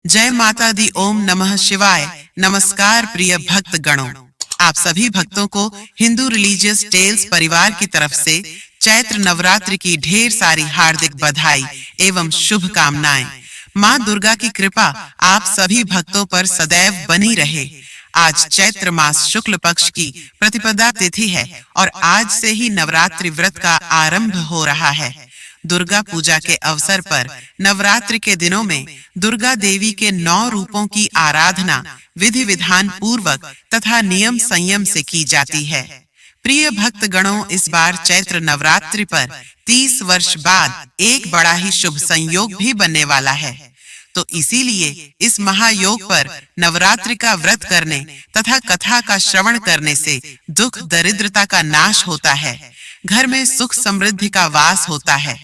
जय माता दी। ओम नमः शिवाय। नमस्कार प्रिय भक्त गणों, आप सभी भक्तों को हिंदू रिलीजियस टेल्स परिवार की तरफ से चैत्र नवरात्रि की ढेर सारी हार्दिक बधाई एवं शुभकामनाएं। माँ दुर्गा की कृपा आप सभी भक्तों पर सदैव बनी रहे। आज चैत्र मास शुक्ल पक्ष की प्रतिपदा तिथि है और आज से ही नवरात्रि व्रत का आरंभ हो रहा है। दुर्गा पूजा के अवसर पर नवरात्रि के दिनों में दुर्गा देवी के 9 रूपों की आराधना विधि विधान पूर्वक तथा नियम संयम से की जाती है। प्रिय भक्त गणों, इस बार चैत्र नवरात्रि पर 30 वर्ष बाद एक बड़ा ही शुभ संयोग भी बनने वाला है। तो इसीलिए इस महायोग पर नवरात्रि का व्रत करने तथा कथा का श्रवण करने से दुख दरिद्रता का नाश होता है, घर में सुख समृद्धि का वास होता है,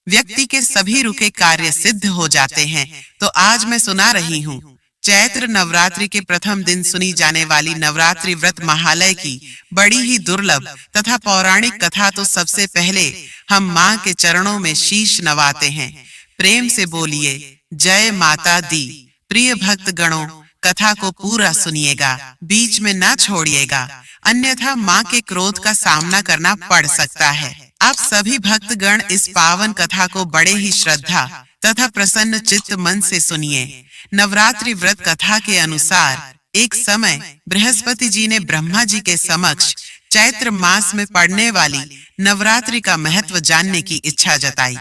व्यक्ति के सभी रुके कार्य सिद्ध हो जाते हैं। तो आज मैं सुना रही हूँ चैत्र नवरात्रि के प्रथम दिन सुनी जाने वाली नवरात्रि व्रत महालय की बड़ी ही दुर्लभ तथा पौराणिक कथा। तो सबसे पहले हम माँ के चरणों में शीश नवाते हैं। प्रेम से बोलिए जय माता दी। प्रिय भक्त गणों, कथा को पूरा सुनिएगा, बीच में ना छोड़िएगा, अन्यथा माँ के क्रोध का सामना करना पड़ सकता है। आप सभी भक्तगण इस पावन कथा को बड़े ही श्रद्धा तथा प्रसन्न चित्त मन से सुनिए। नवरात्रि व्रत कथा के अनुसार एक समय बृहस्पति जी ने ब्रह्मा जी के समक्ष चैत्र मास में पड़ने वाली नवरात्रि का महत्व जानने की इच्छा जताई।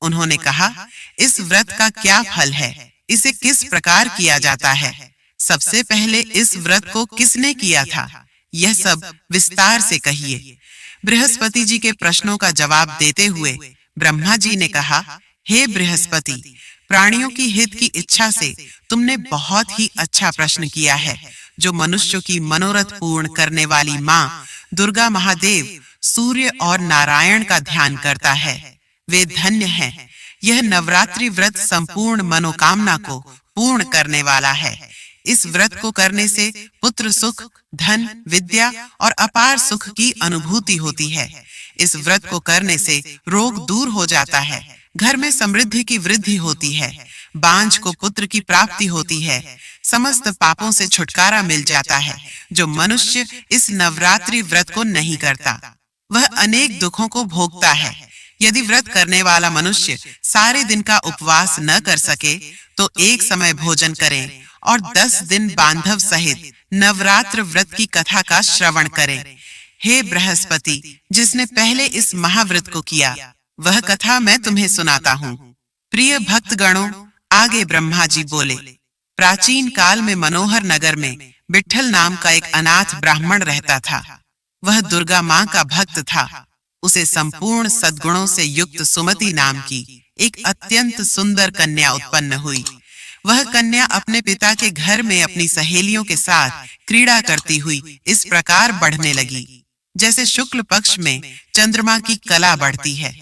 उन्होंने कहा, इस व्रत का क्या फल है, इसे किस प्रकार किया जाता है, सबसे पहले इस व्रत को किसने किया था, यह सब विस्तार से कहिए। बृहस्पति जी के प्रश्नों का जवाब देते हुए ब्रह्मा जी ने कहा, हे बृहस्पति, प्राणियों की हित की इच्छा से तुमने बहुत ही अच्छा प्रश्न किया है। जो मनुष्यों की मनोरथ पूर्ण करने वाली माँ दुर्गा महादेव सूर्य और नारायण का ध्यान करता है, वे धन्य हैं। यह नवरात्रि व्रत संपूर्ण मनोकामना को पूर्ण करने वाला है। इस व्रत को करने से पुत्र सुख, धन, विद्या और अपार सुख की अनुभूति होती है। इस व्रत को करने से रोग दूर हो जाता है, घर में समृद्धि की वृद्धि होती है, बांझ को पुत्र की प्राप्ति होती है, समस्त पापों से छुटकारा मिल जाता है। जो मनुष्य इस नवरात्रि व्रत को नहीं करता वह अनेक दुखों को भोगता है। यदि व्रत करने वाला मनुष्य सारे दिन का उपवास न कर सके तो एक समय भोजन करें और 10 दिन बांधव सहित नवरात्र व्रत की कथा का श्रवण करें। हे बृहस्पति, जिसने पहले इस महाव्रत को किया वह कथा मैं तुम्हें सुनाता हूँ। प्रिय भक्तगणों, आगे ब्रह्मा जी बोले, प्राचीन काल में मनोहर नगर में विट्ठल नाम का एक अनाथ ब्राह्मण रहता था। वह दुर्गा माँ का भक्त था। उसे संपूर्ण सद्गुणों से युक्त सुमति नाम की एक अत्यंत सुंदर कन्या उत्पन्न हुई। वह कन्या अपने पिता के घर में अपनी सहेलियों के साथ क्रीड़ा करती हुई इस प्रकार बढ़ने लगी जैसे शुक्ल पक्ष में चंद्रमा की कला बढ़ती है।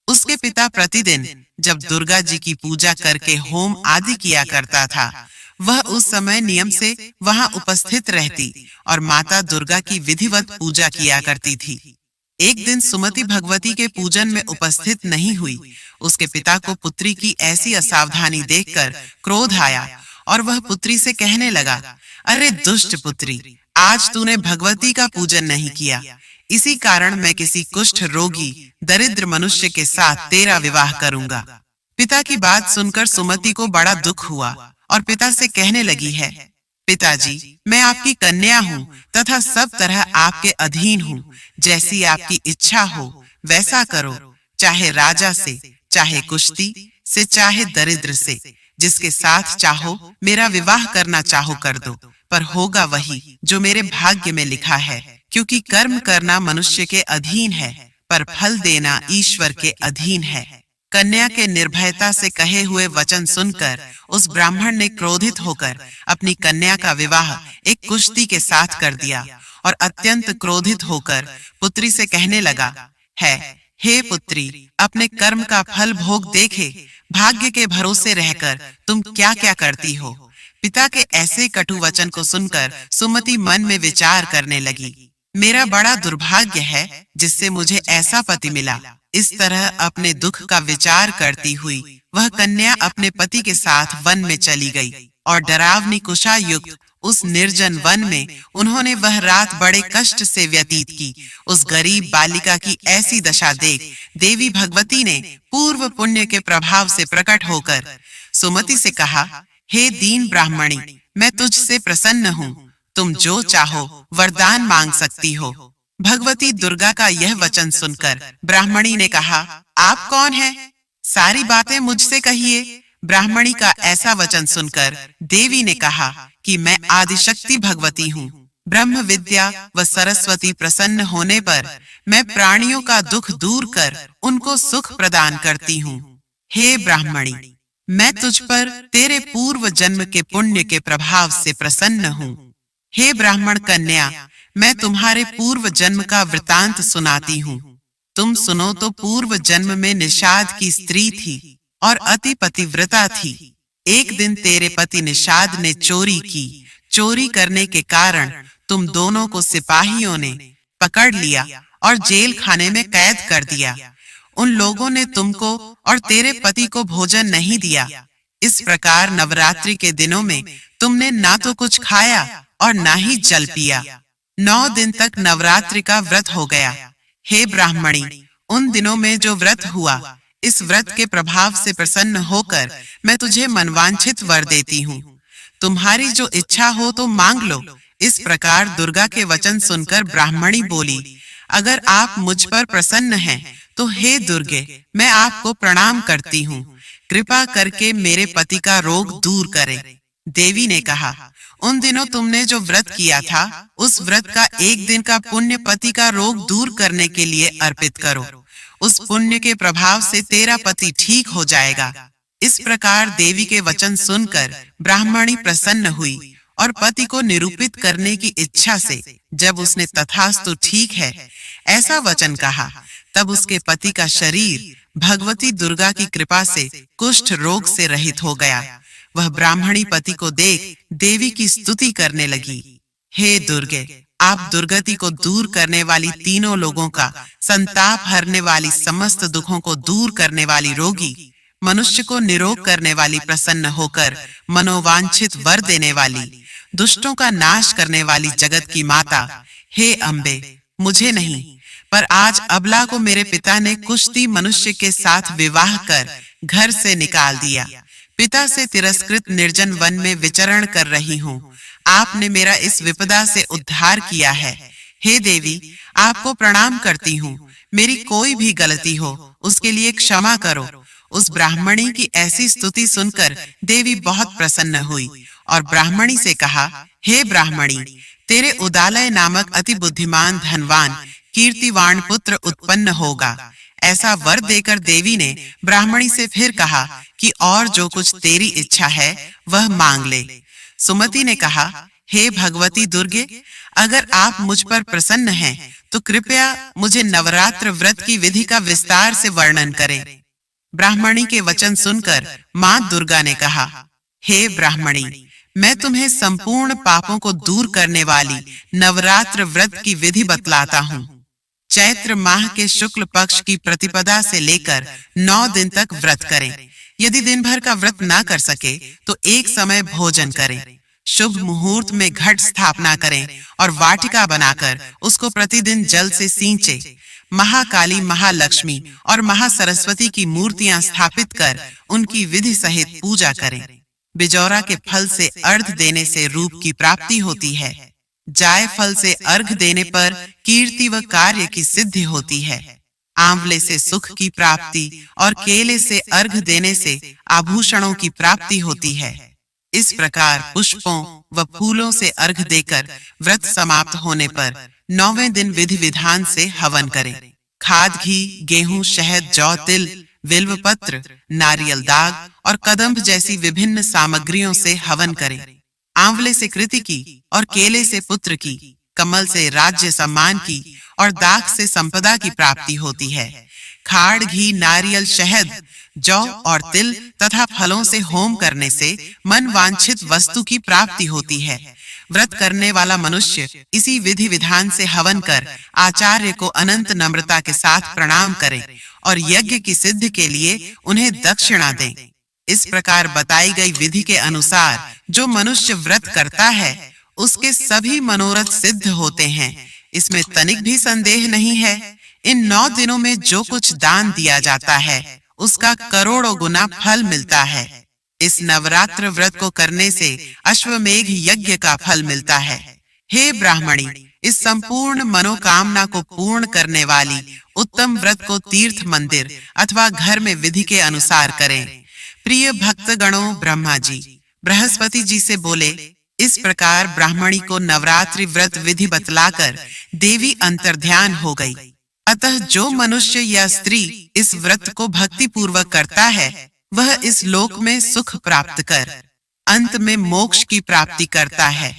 उसके पिता प्रतिदिन जब दुर्गा जी की पूजा करके होम आदि किया करता था, वह उस समय नियम से वहां उपस्थित रहती और माता दुर्गा की विधिवत पूजा किया करती थी। एक दिन सुमति भगवती के पूजन में उपस्थित नहीं हुई। उसके पिता को पुत्री की ऐसी असावधानी देखकर क्रोध आया और वह पुत्री से कहने लगा, अरे दुष्ट पुत्री, आज तूने भगवती का पूजन नहीं किया, इसी कारण मैं किसी कुष्ठ रोगी दरिद्र मनुष्य के साथ तेरा विवाह करूंगा। पिता की बात सुनकर सुमति को बड़ा दुख हुआ और पिता से कहने लगी है, पिताजी, मैं आपकी कन्या हूँ तथा सब तरह आपके अधीन हूँ। जैसी आपकी इच्छा हो वैसा करो, चाहे राजा से, चाहे कुश्ती से, चाहे दरिद्र से, जिसके साथ चाहो मेरा विवाह करना चाहो कर दो, पर होगा वही जो मेरे भाग्य में लिखा है। क्योंकि कर्म करना मनुष्य के अधीन है, पर फल देना ईश्वर के अधीन है। कन्या के निर्भयता से कहे हुए वचन सुनकर उस ब्राह्मण ने क्रोधित होकर अपनी कन्या का विवाह एक कुश्ती के साथ कर दिया और अत्यंत क्रोधित होकर पुत्री से कहने लगा, हे पुत्री, अपने कर्म का फल भोग देखे, भाग्य के भरोसे रहकर तुम क्या क्या करती हो। पिता के ऐसे कटु वचन को सुनकर सुमति मन में विचार करने लगी, मेरा बड़ा दुर्भाग्य है जिससे मुझे ऐसा पति मिला। इस तरह अपने दुख का विचार करती हुई वह कन्या अपने पति के साथ वन में चली गई और डरावनी कुशा युक्त उस निर्जन वन में उन्होंने वह रात बड़े कष्ट से व्यतीत की। उस गरीब बालिका की ऐसी दशा देख देवी भगवती ने पूर्व पुण्य के प्रभाव से प्रकट होकर सुमति से कहा, हे दीन ब्राह्मणी, मैं तुझसे प्रसन्न हूँ। तुम जो चाहो वरदान मांग सकती हो। भगवती दुर्गा का यह वचन सुनकर ब्राह्मणी ने कहा, आप कौन हैं? सारी बातें मुझसे कहिए। ब्राह्मणी का ऐसा वचन सुनकर देवी ने कहा कि मैं आदिशक्ति भगवती हूँ। ब्रह्म विद्या व सरस्वती प्रसन्न होने पर मैं प्राणियों का दुख दूर कर उनको सुख प्रदान करती हूँ। हे ब्राह्मणी, मैं तुझ पर तेरे पूर्व जन्म के पुण्य के प्रभाव से प्रसन्न हूँ। हे ब्राह्मण कन्या, मैं तुम्हारे पूर्व जन्म का वृतांत सुनाती हूँ। तुम सुनो तो पूर्व जन्म में निषाद की स्त्री थी और अति पतिव्रता थी। एक दिन तेरे पति निषाद ने चोरी की। चोरी करने के कारण तुम दोनों को सिपाहियों ने पकड़ लिया और जेल खाने में कैद कर दिया। उन लोगों ने तुमको और तेरे पति को भोजन नहीं दिया। इस प्रकार नवरात्रि के दिनों में तुमने ना तो कुछ खाया और ना ही जल पिया। 9 दिन तक नवरात्रि का व्रत हो गया। हे ब्राह्मणी, उन दिनों में जो व्रत हुआ, इस व्रत के प्रभाव से प्रसन्न होकर मैं तुझे मनवांछित वर देती हूँ। तुम्हारी जो इच्छा हो तो मांग लो। इस प्रकार दुर्गा के वचन सुनकर ब्राह्मणी बोली, अगर आप मुझ पर प्रसन्न हैं तो हे दुर्गे, मैं आपको प्रणाम करती हूँ। कृपा करके मेरे पति का रोग दूर करें। देवी ने कहा, उन दिनों तुमने जो व्रत किया था, उस व्रत का एक दिन का पुण्य पति का रोग दूर करने के लिए अर्पित करो। उस पुण्य के प्रभाव से तेरा पति ठीक हो जाएगा। इस प्रकार देवी के वचन सुनकर ब्राह्मणी प्रसन्न हुई और पति को निरूपित करने की इच्छा से जब उसने तथास्तु ठीक है ऐसा वचन कहा, तब उसके पति का शरीर भगवती दुर्गा की कृपा से कुष्ठ रोग से रहित हो गया। वह ब्राह्मणी पति को देख देवी की स्तुति करने लगी। हे दुर्गे, आप दुर्गति को दूर करने वाली तीनों लोगों का संताप हरने वाली, समस्त दुखों को दूर करने वाली रोगी, मनुष्य को निरोग करने वाली, प्रसन्न होकर मनोवांछित वर देने वाली, दुष्टों का नाश करने वाली जगत की माता, हे अम्बे, मुझे नहीं पर आज अबला को मेरे पिता ने कुश्ती मनुष्य के साथ विवाह कर घर से निकाल दिया। पिता से तिरस्कृत निर्जन वन में विचरण कर रही हूँ। आपने मेरा इस विपदा से उद्धार किया है। हे देवी, आपको प्रणाम करती हूँ। मेरी कोई भी गलती हो उसके लिए क्षमा करो। उस ब्राह्मणी की ऐसी स्तुति सुनकर देवी बहुत प्रसन्न हुई और ब्राह्मणी से कहा, हे ब्राह्मणी, तेरे उदालय नामक अति बुद्धिमान धनवान कीर्तिवान पुत्र उत्पन्न होगा। ऐसा वर देकर देवी ने ब्राह्मणी से फिर कहा कि और जो कुछ तेरी इच्छा है वह मांग ले। सुमति ने कहा, हे भगवती दुर्गे, अगर आप मुझ पर प्रसन्न हैं तो कृपया मुझे नवरात्र व्रत की विधि का विस्तार से वर्णन करें। ब्राह्मणी के वचन सुनकर मां दुर्गा ने कहा, हे ब्राह्मणी, मैं तुम्हें संपूर्ण पापों को दूर करने वाली नवरात्र व्रत की विधि बतलाता हूँ। चैत्र माह के शुक्ल पक्ष की प्रतिपदा से लेकर 9 दिन तक व्रत करें। यदि दिन भर का व्रत ना कर सके तो एक समय भोजन करें। शुभ मुहूर्त में घट स्थापना करें और वाटिका बनाकर उसको प्रतिदिन जल से सींचे। महाकाली, महालक्ष्मी और महासरस्वती की मूर्तियां स्थापित कर उनकी विधि सहित पूजा करें। बिजौरा के फल से अर्घ देने से रूप की प्राप्ति होती है। जाय फल से अर्घ देने पर कीर्ति व कार्य की सिद्धि होती है। आंवले से सुख की प्राप्ति और केले से अर्घ देने से आभूषणों की प्राप्ति होती है। इस प्रकार पुष्पों व फूलों से अर्घ देकर व्रत समाप्त होने पर 9वें दिन विधि विधान से हवन करें। खाद, घी, गेहूं, शहद, जौ, तिल, बिल्व पत्र, नारियल दाग और कदम्ब जैसी विभिन्न सामग्रियों से हवन करें। आंवले से कृति की और केले से पुत्र की, कमल से राज्य सम्मान की और दाख से संपदा की प्राप्ति होती है। खाड़, घी, नारियल, शहद, जौ और तिल तथा फलों से होम करने से मन वांछित वस्तु की प्राप्ति होती है। व्रत करने वाला मनुष्य इसी विधि विधान से हवन कर आचार्य को अनंत नम्रता के साथ प्रणाम करे और यज्ञ की सिद्धि के लिए उन्हें दक्षिणा दे। इस प्रकार बताई गई विधि के अनुसार जो मनुष्य व्रत करता है उसके सभी मनोरथ सिद्ध होते हैं, इसमें तनिक भी संदेह नहीं है। इन 9 दिनों में जो कुछ दान दिया जाता है उसका करोड़ों गुना फल मिलता है। इस नवरात्र व्रत को करने से अश्वमेघ यज्ञ का फल मिलता है। हे ब्राह्मणी, इस संपूर्ण मनोकामना को पूर्ण करने वाली उत्तम व्रत को तीर्थ मंदिर अथवा घर में विधि के अनुसार करें। प्रिय भक्तगणों, ब्रह्मा जी बृहस्पति जी से बोले, इस प्रकार ब्राह्मणी को नवरात्रि व्रत विधि बतलाकर देवी अंतर्ध्यान हो गई। अतः जो मनुष्य या स्त्री इस व्रत को भक्ति पूर्वक करता है वह इस लोक में सुख प्राप्त कर अंत में मोक्ष की प्राप्ति करता है।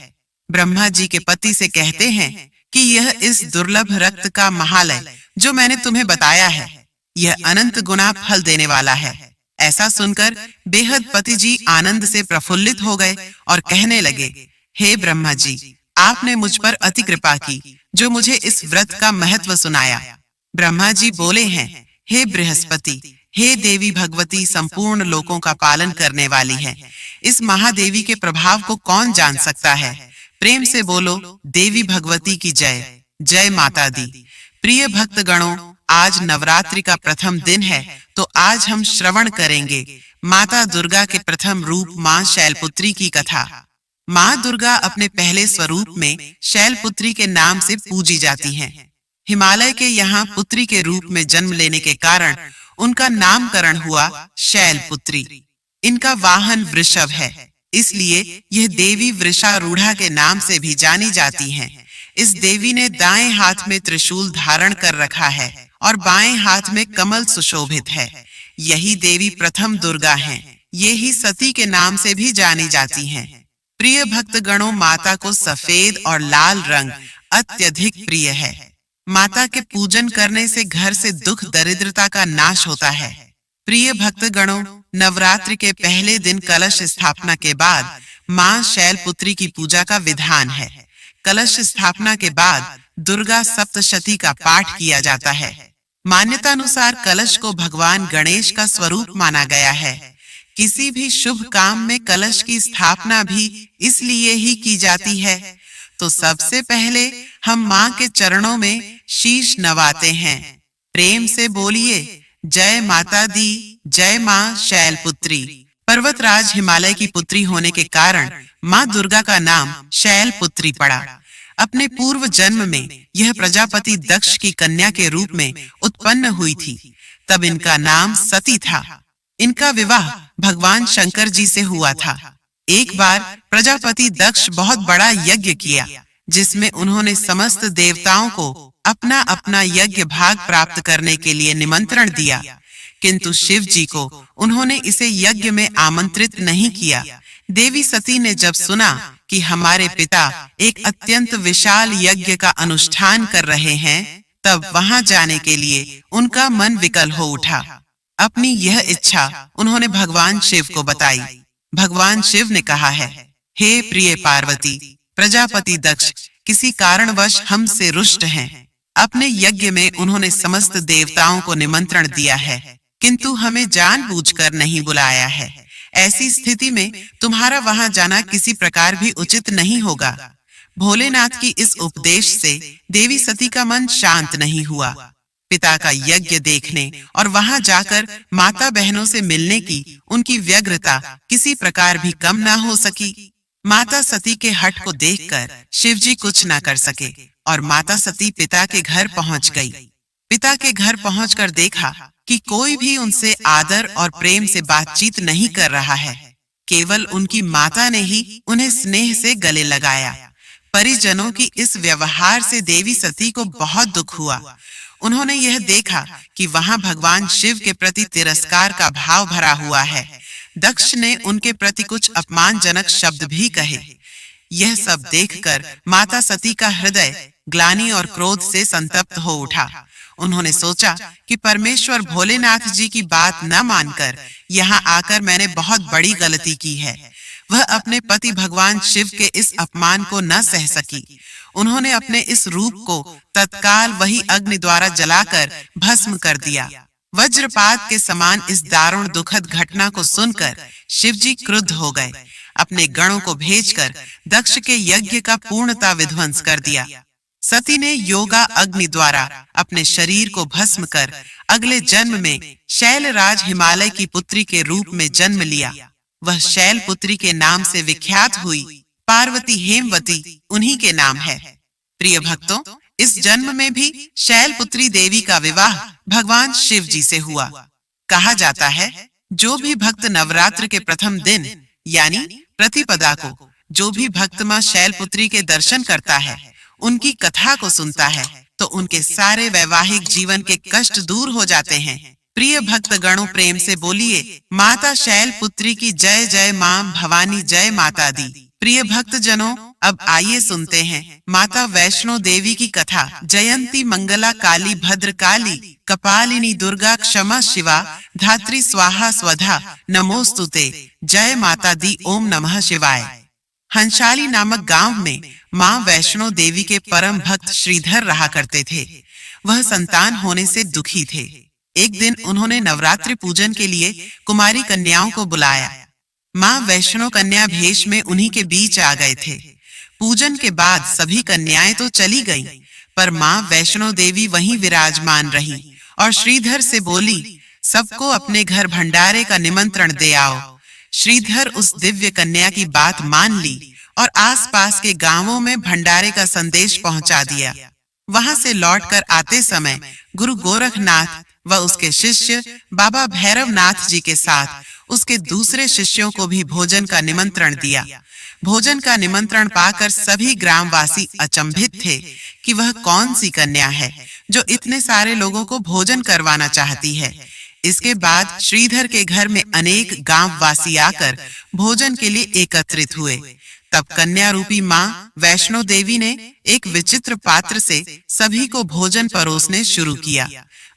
ब्रह्मा जी के पति से कहते हैं कि यह इस दुर्लभ रक्त का महालय जो मैंने तुम्हें बताया है यह अनंत गुना फल देने वाला है। ऐसा सुनकर बेहद पति जी आनंद से प्रफुल्लित हो गए और कहने लगे, हे ब्रह्मा जी, आपने मुझ पर अति कृपा की जो मुझे इस व्रत का महत्व सुनाया। ब्रह्मा जी बोले हैं, हे बृहस्पति, हे देवी भगवती संपूर्ण लोकों का पालन करने वाली है, इस महादेवी के प्रभाव को कौन जान सकता है। प्रेम से बोलो, देवी भगवती की जय। जय माता दी। प्रिय भक्त गणों, आज नवरात्रि का प्रथम दिन है तो आज हम श्रवण करेंगे माता दुर्गा के प्रथम रूप मां शैलपुत्री की कथा। मां दुर्गा अपने पहले स्वरूप में शैलपुत्री के नाम से पूजी जाती हैं। हिमालय के यहाँ पुत्री के रूप में जन्म लेने के कारण उनका नामकरण हुआ शैलपुत्री। इनका वाहन वृषभ है, इसलिए यह देवी वृषारूढ़ा के नाम से भी जानी जाती हैं। इस देवी ने दाएं हाथ में त्रिशूल धारण कर रखा है और बाएं हाथ में कमल सुशोभित है। यही देवी प्रथम दुर्गा हैं। ये ही सती के नाम से भी जानी जाती हैं। प्रिय भक्तगणों, माता को सफेद और लाल रंग अत्यधिक प्रिय है। माता के पूजन करने से घर से दुख दरिद्रता का नाश होता है। प्रिय भक्तगणों, नवरात्रि के पहले दिन कलश स्थापना के बाद मां शैलपुत्री की पूजा का विधान है। कलश स्थापना के बाद दुर्गा सप्तशती का पाठ किया जाता है। मान्यता अनुसार कलश को भगवान गणेश का स्वरूप माना गया है। किसी भी शुभ काम में कलश की स्थापना भी इसलिए ही की जाती है। तो सबसे पहले हम मां के चरणों में शीश नवाते हैं। प्रेम से बोलिए, जय माता दी, जय मां शैलपुत्री। पर्वतराज हिमालय की पुत्री होने के कारण मां दुर्गा का नाम शैलपुत्री पड़ा। अपने पूर्व जन्म में यह प्रजापति दक्ष की कन्या के रूप में उत्पन्न हुई थी। तब इनका नाम सती था। इनका विवाह भगवान शंकर जी से हुआ था। एक बार प्रजापति दक्ष बहुत बड़ा यज्ञ किया जिसमें उन्होंने समस्त देवताओं को अपना अपना यज्ञ भाग प्राप्त करने के लिए निमंत्रण दिया, किंतु शिव जी को उन्होंने इसे यज्ञ में आमंत्रित नहीं किया। देवी सती ने जब सुना कि हमारे पिता एक अत्यंत विशाल यज्ञ का अनुष्ठान कर रहे हैं, तब वहां जाने के लिए उनका मन विकल हो उठा। अपनी यह इच्छा उन्होंने भगवान शिव को बताई। भगवान शिव ने कहा है, हे प्रिय पार्वती, प्रजापति दक्ष किसी कारणवश हमसे रुष्ट हैं। अपने यज्ञ में उन्होंने समस्त देवताओं को निमंत्रण दिया है, किंतु हमें जानबूझकर नहीं बुलाया है। ऐसी स्थिति में तुम्हारा वहां जाना किसी प्रकार भी उचित नहीं होगा। भोलेनाथ की इस उपदेश से देवी सती का मन शांत नहीं हुआ। पिता का यज्ञ देखने और वहां जाकर माता बहनों से मिलने की उनकी व्यग्रता किसी प्रकार भी कम ना हो सकी। माता सती के हठ को देखकर शिवजी कुछ ना कर सके और माता सती पिता के घर पहुंच गई। पिता के घर पहुंचकर देखा कि कोई भी उनसे आदर और प्रेम से बातचीत नहीं कर रहा है। केवल उनकी माता ने ही उन्हें स्नेह से गले लगाया। परिजनों की इस व्यवहार से देवी सती को बहुत दुख हुआ। उन्होंने यह देखा कि वहां भगवान शिव के प्रति तिरस्कार का भाव भरा हुआ है। दक्ष ने उनके प्रति कुछ अपमानजनक शब्द भी कहे। यह सब देखकर माता सती का हृदय ग्लानि और क्रोध से संतप्त हो उठा। उन्होंने सोचा कि परमेश्वर भोलेनाथ जी की बात न मानकर यहाँ आकर मैंने बहुत बड़ी गलती की है। वह अपने पति भगवान शिव के इस अपमान को न सह सकी। उन्होंने अपने इस रूप को तत्काल वही अग्नि द्वारा जलाकर भस्म कर दिया। वज्रपात के समान इस दारुण दुखद घटना को सुनकर शिवजी क्रुद्ध हो गए। अपने गणों को भेजकर दक्ष के यज्ञ का पूर्णतः विध्वंस कर दिया। सती ने योगा अग्नि द्वारा अपने शरीर को भस्म कर अगले जन्म में शैलराज हिमालय की पुत्री के रूप में जन्म लिया। वह शैलपुत्री के नाम से विख्यात हुई। पार्वती हेमवती उन्हीं के नाम है। प्रिय भक्तों, इस जन्म में भी शैलपुत्री देवी का विवाह भगवान शिव जी से हुआ। कहा जाता है, जो भी भक्त नवरात्र के प्रथम दिन यानी प्रतिपदा को जो भी भक्त मां शैलपुत्री के दर्शन करता है, उनकी कथा को सुनता है, तो उनके सारे वैवाहिक जीवन के कष्ट दूर हो जाते हैं। प्रिय भक्त गणों, प्रेम से बोलिए माता शैलपुत्री की जय जय, मां भवानी जय माता दी। प्रिय भक्त जनों, अब आइए सुनते हैं माता वैष्णो देवी की कथा। जयंती मंगला काली भद्र काली, कपालिनी दुर्गा क्षमा शिवा, धात्री स्वाहा स्वधा नमोस्तुते, जय माता दी, ओम नमः शिवाय। हंसाली नामक गांव में मां वैष्णो देवी के परम भक्त श्रीधर रहा करते थे। वह संतान होने से दुखी थे। एक दिन उन्होंने नवरात्रि पूजन के लिए कुमारी कन्याओं को बुलाया। मां वैष्णो कन्या भेष में उन्हीं के बीच आ गए थे। पूजन के बाद सभी कन्याएं तो चली गईं, पर मां वैष्णो देवी वहीं विराजमान रही और श्रीधर से बोली, सबको अपने घर भंडारे का निमंत्रण दे आओ। श्रीधर उस दिव्य कन्या की बात मान ली और आसपास के गांवों में भंडारे का संदेश पहुंचा दिया। वहां से लौटकर आते समय गुरु गोरखनाथ व उसके शिष्य बाबा भैरवनाथ जी के साथ उसके दूसरे शिष्यों को भी भोजन का निमंत्रण दिया। भोजन का निमंत्रण पाकर सभी ग्रामवासी अचंभित थे कि वह कौन सी कन्या है जो इतने सारे लोगों को भोजन करवाना चाहती है। इसके बाद श्रीधर के घर में अनेक गांववासी आकर भोजन के लिए एकत्रित हुए। तब कन्या रूपी मां वैष्णो देवी ने एक विचित्र पात्र से सभी को भोजन परोसने शुरू किया।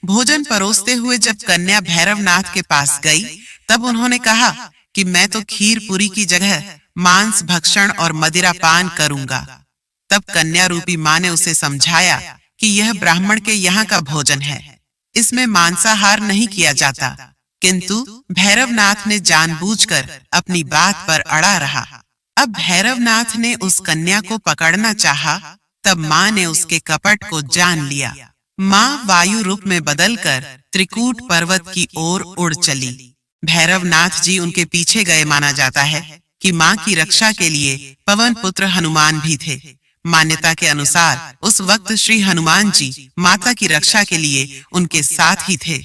भोजन परोसते हुए जब कन्या भैरवनाथ के पास गई, तब उन्होंने कहा कि मैं तो खीर पूरी की जगह मांस भक्षण और मदिरा पान करूंगा। तब कन्या रूपी मां ने उसे समझाया कि यह ब्राह्मण के यहाँ का भोजन है, इसमें मांसाहार नहीं किया जाता। किंतु भैरवनाथ ने जानबूझकर अपनी बात पर अड़ा रहा। अब भैरवनाथ ने उस कन्या को पकड़ना चाहा, तब मां ने उसके कपट को जान लिया। मां वायु रूप में बदलकर त्रिकूट पर्वत की ओर उड़ चली। भैरवनाथ जी उनके पीछे गए। माना जाता है कि मां की रक्षा के लिए पवन पुत्र हनुमान भी थे। मान्यता के अनुसार उस वक्त श्री हनुमान जी माता की रक्षा के लिए उनके साथ ही थे।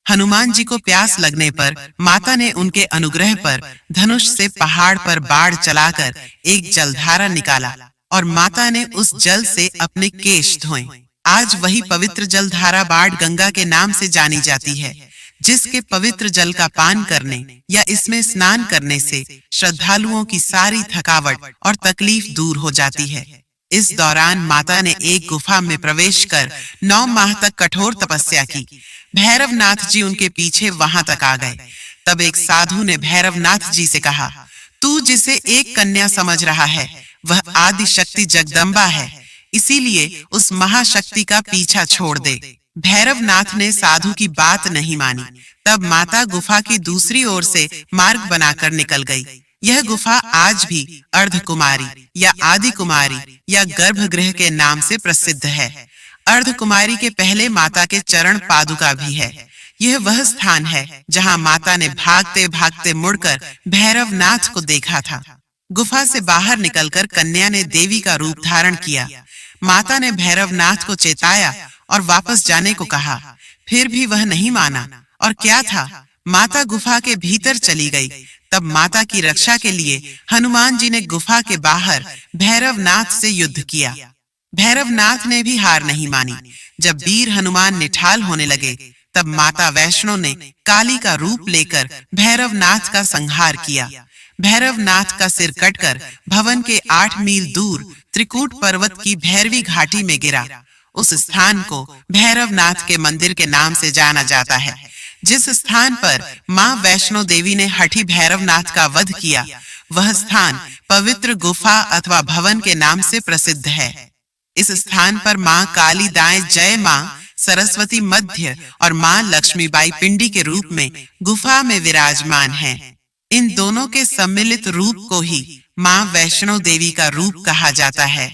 हनुमान जी को प्यास लगने पर माता ने उनके अनुग्रह पर धनुष से पहाड़ पर बाढ़ चलाकर एक जलधारा निकाला और माता ने उस जल से अपने केश धोए। आज वही पवित्र जलधारा बाढ़ गंगा के नाम से जानी जाती है, जिसके पवित्र जल का पान करने या इसमें स्नान करने से श्रद्धालुओं की सारी थकावट और तकलीफ दूर हो जाती है। इस दौरान माता ने एक गुफा में प्रवेश कर 9 माह तक कठोर तपस्या की। भैरवनाथ जी उनके पीछे वहां तक आ गए। तब एक साधु ने भैरवनाथ जी से कहा, तू जिसे एक कन्या समझ रहा है वह आदि शक्ति जगदम्बा है, इसीलिए उस महाशक्ति का पीछा छोड़ दे। भैरवनाथ ने साधु की बात नहीं मानी। तब माता गुफा की दूसरी ओर से मार्ग बनाकर निकल गई। यह गुफा आज भी अर्धकुमारी या आदि कुमारी या गर्भगृह के नाम से प्रसिद्ध है। अर्धकुमारी के पहले माता के चरण पादुका भी है। यह वह स्थान है जहां माता ने भागते भागते मुड़कर भैरवनाथ को देखा था। गुफा से बाहर निकलकर कन्या ने देवी का रूप धारण किया। माता ने भैरवनाथ को चेताया और वापस जाने को कहा, फिर भी वह नहीं माना। और क्या था, माता गुफा के भीतर चली गई। तब माता की रक्षा के लिए हनुमान जी ने गुफा के बाहर भैरवनाथ से युद्ध किया। भैरवनाथ ने भी हार नहीं मानी। जब वीर हनुमान निठाल होने लगे, तब माता वैष्णो ने काली का रूप लेकर भैरवनाथ का संहार किया। भैरवनाथ का सिर कटकर भवन के 8 मील दूर त्रिकूट पर्वत की भैरवी घाटी में गिरा। उस स्थान को भैरवनाथ के मंदिर के नाम से जाना जाता है। जिस स्थान पर मां वैष्णो देवी ने हठी भैरवनाथ का वध किया, वह स्थान पवित्र गुफा अथवा भवन के नाम से प्रसिद्ध है। इस स्थान पर मां काली दाएं जय मां सरस्वती मध्य और मां लक्ष्मीबाई पिंडी के रूप में गुफा में विराजमान हैं। इन दोनों के सम्मिलित रूप को ही मां वैष्णो देवी का रूप कहा जाता है।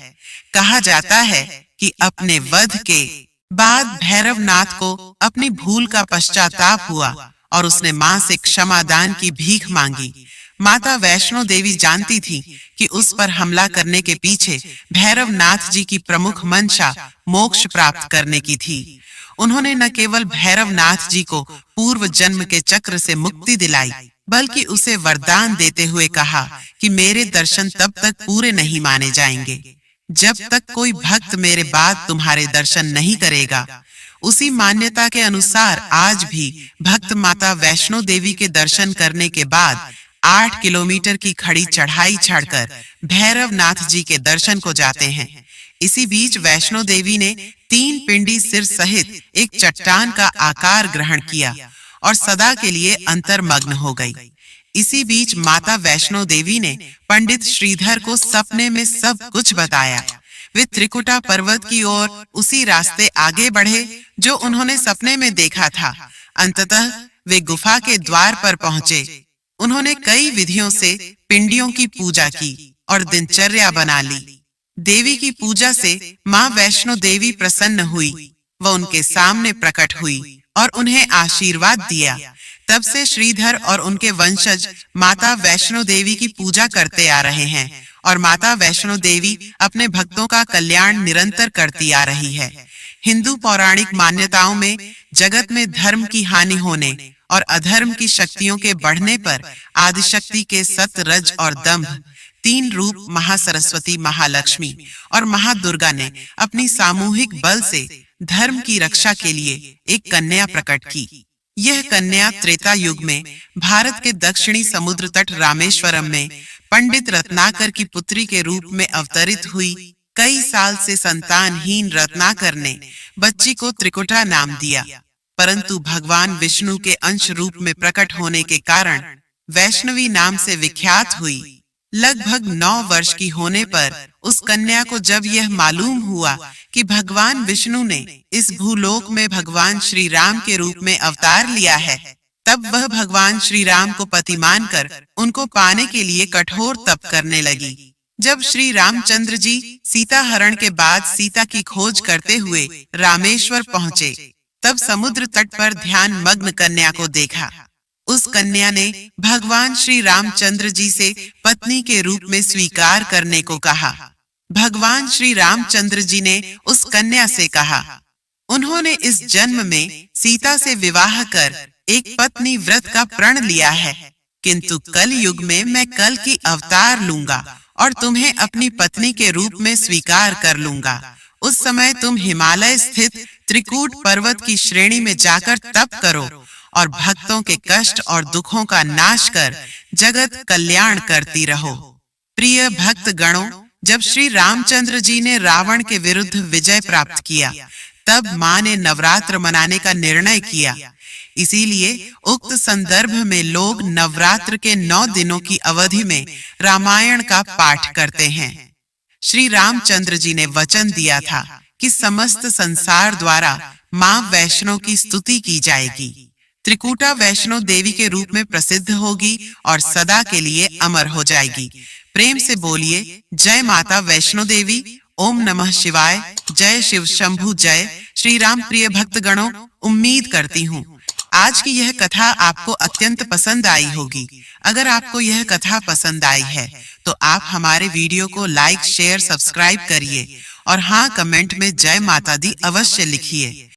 कहा जाता है कि अपने वध के बाद भैरवनाथ को अपनी भूल का पश्चाताप हुआ और उसने मां से क्षमादान की भीख मांगी। माता वैष्णो देवी जानती थी कि उस पर हमला करने के पीछे भैरवनाथ जी की प्रमुख मंशा मोक्ष प्राप्त करने की थी। उन्होंने न केवल भैरवनाथ जी को पूर्व जन्म के चक्र से मुक्ति दिलाई, बल्कि उसे वरदान देते हुए कहा कि मेरे दर्शन तब तक पूरे नहीं माने जाएंगे जब तक कोई भक्त मेरे बाद तुम्हारे दर्शन नहीं करेगा। उसी मान्यता के अनुसार आज भी भक्त माता वैष्णो देवी के दर्शन करने के बाद 8 किलोमीटर की खड़ी चढ़ाई चढ़कर भैरवनाथ जी के दर्शन को जाते हैं। इसी बीच वैष्णो देवी ने 3 पिंडी सिर सहित एक चट्टान का आकार ग्रहण किया और सदा के लिए अंतर्मग्न हो गई। इसी बीच माता वैष्णो देवी ने पंडित श्रीधर को सपने में सब कुछ बताया। वे त्रिकुटा पर्वत की ओर उसी रास्ते आगे बढ़े जो उन्होंने सपने में देखा था। अंततः वे गुफा के द्वार पर पहुंचे। उन्होंने कई विधियों से पिंडियों की पूजा की और दिनचर्या बना ली। देवी की पूजा से मां वैष्णो देवी प्रसन्न हुई। वह उनके सामने प्रकट हुई और उन्हें आशीर्वाद दिया। तब से श्रीधर और उनके वंशज माता वैष्णो देवी की पूजा करते आ रहे हैं और माता वैष्णो देवी अपने भक्तों का कल्याण निरंतर करती आ रही है। हिंदू पौराणिक मान्यताओं में जगत में धर्म की हानि होने और अधर्म की शक्तियों के बढ़ने पर आदिशक्ति के सत, रज और दंभ 3 रूप महासरस्वती, महालक्ष्मी और महादुर्गा ने अपनी सामूहिक बल से धर्म की रक्षा के लिए एक कन्या प्रकट की। यह कन्या त्रेता युग में भारत के दक्षिणी समुद्र तट रामेश्वरम में पंडित रत्नाकर की पुत्री के रूप में अवतरित हुई। कई साल से संतानहीन रत्नाकर ने बच्ची को त्रिकुटा नाम दिया, परंतु भगवान विष्णु के अंश रूप में प्रकट होने के कारण वैष्णवी नाम से विख्यात हुई। लगभग 9 वर्ष की होने पर उस कन्या को जब यह मालूम हुआ कि भगवान विष्णु ने इस भूलोक में भगवान श्री राम के रूप में अवतार लिया है, तब वह भगवान श्री राम को पति मानकर उनको पाने के लिए कठोर तप करने लगी। जब श्री रामचंद्र जी सीता हरण के बाद सीता की खोज करते हुए रामेश्वर पहुँचे, तब समुद्र तट पर ध्यान मग्न कन्या को देखा। उस कन्या ने भगवान श्री रामचंद्र जी से पत्नी के रूप में स्वीकार करने को कहा। भगवान श्री रामचंद्र जी ने उस कन्या से कहा, उन्होंने इस जन्म में सीता से विवाह कर एक पत्नी व्रत का प्रण लिया है, किंतु कल युग में मैं कल की अवतार लूंगा और तुम्हें अपनी पत्नी के रूप में स्वीकार कर लूंगा। उस समय तुम हिमालय स्थित त्रिकूट पर्वत की श्रेणी में जाकर तप करो और भक्तों के कष्ट और दुखों का नाश कर जगत कल्याण करती रहो। प्रिय भक्त गणों, जब श्री रामचंद्र जी ने रावण के विरुद्ध विजय प्राप्त किया, तब मां ने नवरात्र मनाने का निर्णय किया। इसीलिए उक्त संदर्भ में लोग नवरात्र के 9 दिनों की अवधि में रामायण का पाठ करते हैं। श्री रामचंद्र जी ने वचन दिया था कि समस्त संसार द्वारा मां वैष्णो की स्तुति की जाएगी। त्रिकुटा वैष्णो देवी के रूप में प्रसिद्ध होगी और सदा के लिए अमर हो जाएगी। प्रेम से बोलिए, जय माता वैष्णो देवी। ओम नमः शिवाय। जय शिव शंभु। जय श्री राम। प्रिय भक्तगणों, उम्मीद करती हूँ आज की यह कथा आपको अत्यंत पसंद आई होगी। अगर आपको यह कथा पसंद आई है तो आप हमारे वीडियो को लाइक, शेयर, सब्सक्राइब करिए और हाँ, कमेंट में जय माता दी अवश्य लिखिए।